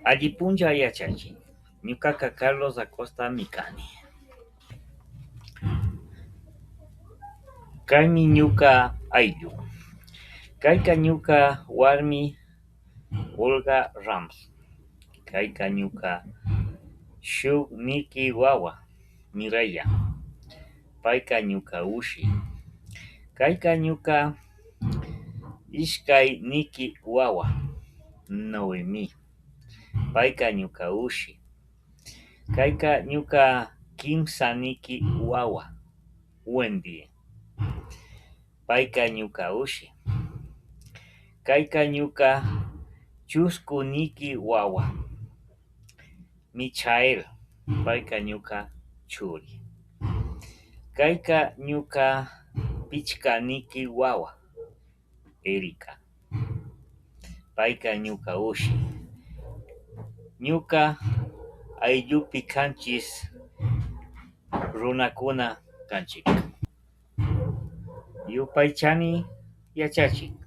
Allipunlla yachachin. Ñuqaqa Carlos Acostami kani. Kaymi ñuqa ayllu. Kayqa ñuqa warmi Olga Rams. Kayqa ñuqa shuk niki wawa Miraya. Payqa ñuqa ushi. Kayqa ñuqa ishkay niki wawa Noemi. Payqa ñuqa ushi. Kayqa ñuqa kimsa niki wawa Wendy. Payqa ñuqa ushi. Kayqa ñuqa chusku niki wawa Michael. Payqa ñuqa churi. Kayqa ñuqa pichqa niki wawa Erika. Payqa ñuqa ushi. Ñuqa ayllupi kanchis runakuna kanchik. Yupaychani yachachik.